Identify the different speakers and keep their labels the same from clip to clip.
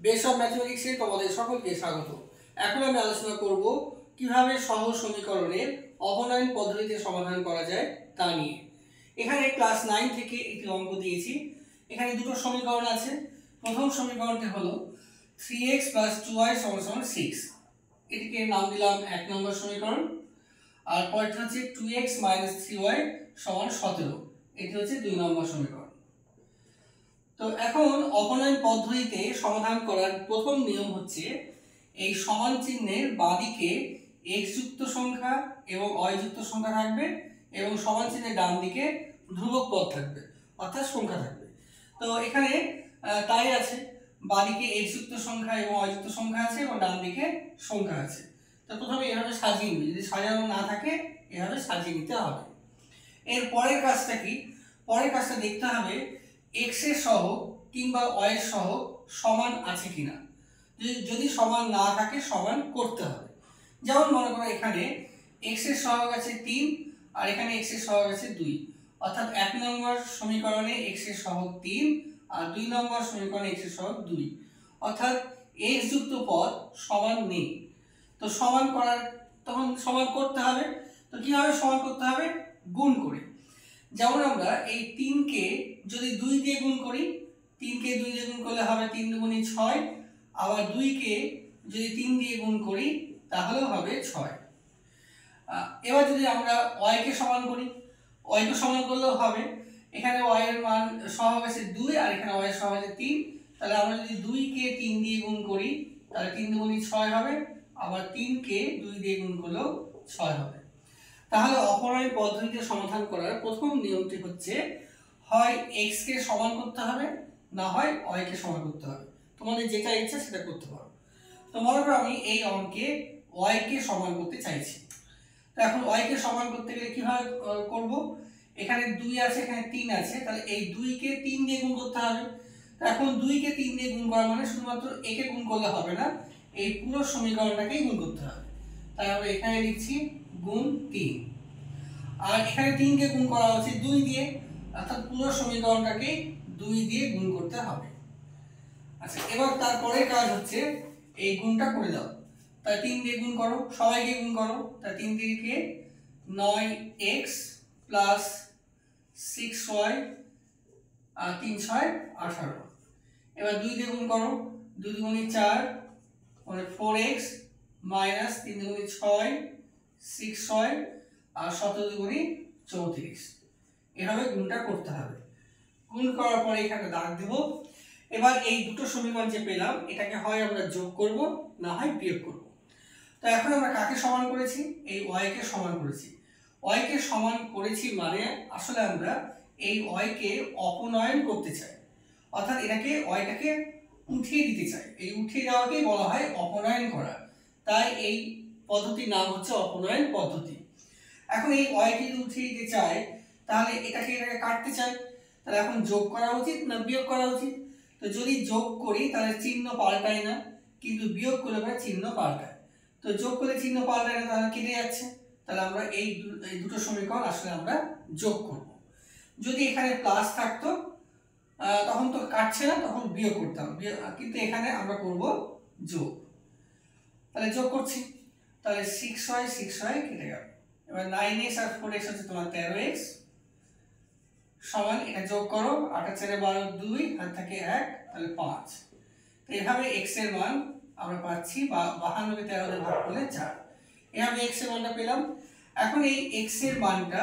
Speaker 1: Base of ম্যাথমেটিক্সে তোমাদের সকলকে স্বাগত। এখন আমি আলোচনা করব কিভাবে সহজ সমীকরণের অবনয়ন পদ্ধতিতে সমাধান করা যায় তা নিয়ে। এখানে ক্লাস 9 থেকে একটি অঙ্ক দিয়েছি। এখানে দুটো সমীকরণ আছে। প্রথম সমীকরণটি হলো 3x + 2y = 6। এটিকে নাম দিলাম 1 নম্বর সমীকরণ। আর পরেরটা হচ্ছে 2x - 3y = 17। এটি হচ্ছে 2 নম্বর সমীকরণ। তো এখন অবনয়ন পদ্ধতিতে সমাধান করার প্রথম নিয়ম হচ্ছে এই সমান চিহ্নের বাঁদিকে x যুক্ত সংখ্যা এবং y যুক্ত সংখ্যা থাকবে এবং সমান চিহ্নের ডান দিকে ধ্রুবক পদ থাকবে, অর্থাৎ সংখ্যা থাকবে। তো এখানে তাই আছে, বাঁদিকে x যুক্ত সংখ্যা এবং y যুক্ত সংখ্যা আছে এবং ডান দিকে সংখ্যা আছে। তো প্রথমে এভাবে সাজিয়ে নিই, যদি সাজানো না থাকে এভাবে সাজিয়ে নিতে হবে। এর পরের কাজটা কি? পরের কাজটা দেখতে হবে x এর সহগ কিংবা y এর সহগ সমান আছে কিনা। যদি সমান না থাকে সমান করতে হবে। যেমন মনে করো এখানে x এর সহগ আছে 3 আর এখানে x এর সহগ আছে 2, অর্থাৎ 1 নম্বর সমীকরণে x এর সহগ 3 আর 2 নম্বর সমীকরণে x এর সহগ 2, অর্থাৎ x যুক্ত পদ সমান নেই। তো সমান করার তখন সমান করতে হবে। তো কিভাবে সমান করতে হবে? গুণ করে। যেমন আমরা এই 3 কে যদি 2 দিয়ে গুণ করি, 3 কে 2 দিয়ে গুণ করলে হবে 3 দুগুণে 6, আবার 2 কে যদি 3 দিয়ে গুণ করি তাহলে হবে 6। এবার যদি আমরা y কে সমান করি, y কে সমান করলেও হবে। এখানে y এর মান সহগ আছে 2 আর এখানে y এর সহগ আছে 3, তাহলে আমরা যদি 2 কে 3 দিয়ে গুণ করি তাহলে 3 দুগুণে 6 হবে, আবার 3 কে 2 দিয়ে গুণ করলেও 6 হবে। তাহলে অপনয়ন পদ্ধতিতে সমাধান করার প্রথম নিয়মটি হচ্ছে হয় x কে সমান করতে হবে, না হয় y কে সমান করতে হবে। তোমাদের যেটা ইচ্ছা সেটা করতে পারো। তো মনে করো আমি এই অঙ্কে y কে সমান করতে চাইছি। তো এখন y কে সমান করতে গেলে কিভাবে করব? এখানে 2 আছে, এখানে 3 আছে, তাহলে এই 2 কে 3 দিয়ে গুণ করতে হবে। তো এখন 2 কে 3 দিয়ে গুণ করা মানে শুধুমাত্র a কে গুণ করলে হবে না, এই পুরো সমীকরণটাকেই গুণ করতে হবে। তাই আমরা এখানে লিখছি গুণ 3, আর এখানে 3 কে গুণ করা হচ্ছে 2 দিয়ে, অর্থাৎ পুরো সমীকরণটাকে 2 দিয়ে গুণ করতে হবে। আচ্ছা, এবার তারপরের কাজ হচ্ছে এই গুণটা করে দাও। তাই 3 দিয়ে গুণ করো, সবাইকে গুণ করো। তাই 3 দিয়ে 9x + 6y আর 3 6 18। এবার 2 দিয়ে গুণ করো, 2 দুগুণে 4 মানে 4x - 3 দুগুণে 6 6y আর 17 দুগুণে 34। এভাবে গুণটা করতে হবে। গুণ করার পরে এখানে দাগ দেব। এবার এই দুটো সমীকরণ যে পেলাম এটাকে হয় আমরা যোগ করব, না হয় বিয়োগ করব। তো এখন আমরা কাকে সমান করেছি? এই y কে সমান করেছি। y কে সমান করেছি মানে আসলে আমরা এই y কে অপনয়ন করতে চাই, অর্থাৎ এটাকে y-টাকে উঠিয়ে দিতে চাই। এই উঠিয়ে দেওয়াকেই বলা হয় অপনয়ন করা। তাই এই পদ্ধতির নাম হচ্ছে অপনয়ন পদ্ধতি। এখন এই y কে যদি উঠিয়ে দিতে চাই তাহলে এটাকে কাটতে চাই, তাহলে এখন যোগ করা উচিত না বিয়োগ করা উচিত? তো যদি যোগ করি তাহলে চিহ্ন পাল্টায় না, কিন্তু বিয়োগ করলে পরে চিহ্ন পাল্টায়। তো যোগ করলে চিহ্ন পাল্টায় না, তাহলে কেটে যাচ্ছে। তাহলে আমরা এই দুটো সমীকরণ আসলে আমরা যোগ করব। যদি এখানে প্লাস থাকতো তখন তো কাটছে না, তখন বিয়োগ করতাম, কিন্তু এখানে আমরা করব যোগ। তাহলে যোগ করছি, তাহলে 6y 6y কেটে গেল। এবার 9x আর 4x হচ্ছে তোমার 13x সমান, এটা যোগ করো, 8 আর 4 12 2 হাত থাকে 1, তাহলে 5। তো এভাবে x এর মান আমরা পাচ্ছি 52 কে 13 দিয়ে ভাগ করলে 4। এভাবে x এর মানটা পেলাম। এখন এই x এর মানটা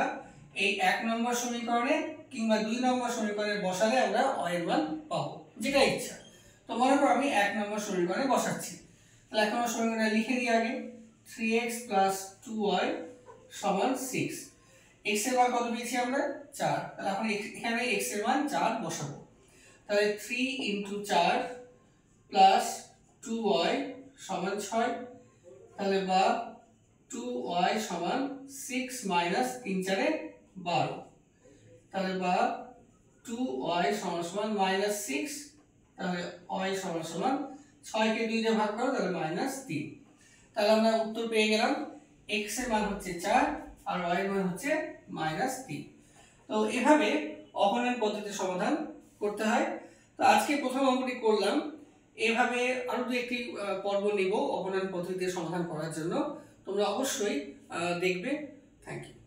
Speaker 1: এই 1 নম্বর সমীকরণে কিংবা 2 নম্বর সমীকরণে বসালে আমরা y এর মান পাবো, যেটা ইচ্ছা। তো মনে করো আমি 1 নম্বর সমীকরণে বসাচ্ছি। তাহলে 1 নম্বর সমীকরণটা লিখে দিই আগে। 3x + 2y = 6। x এর মান কত পেয়েছি আমরা? 4। তাহলে এখন এখানে x এর মান 4 বসাবো। তাহলে 3 × 4 + 2y = 6, তাহলে বা 2y = 6 - 3 4 12, তাহলে বা 2y = -6, তাহলে y = 6 কে 2 দিয়ে ভাগ করো, তাহলে -3। তাহলে আমরা উত্তর পেয়ে গেলাম x এর মান হচ্ছে 4 আর y এর মান হচ্ছে -3। তো এভাবে অপনয়ন পদ্ধতির সমাধান করতে হয়। তো আজকে প্রথম অঙ্কটি করলাম। এইভাবে আরও দু একটি পর্ব নিব অবনয়ন পদ্ধতিতে সমাধান করার জন্য। তোমরা অবশ্যই দেখবে। Thank you.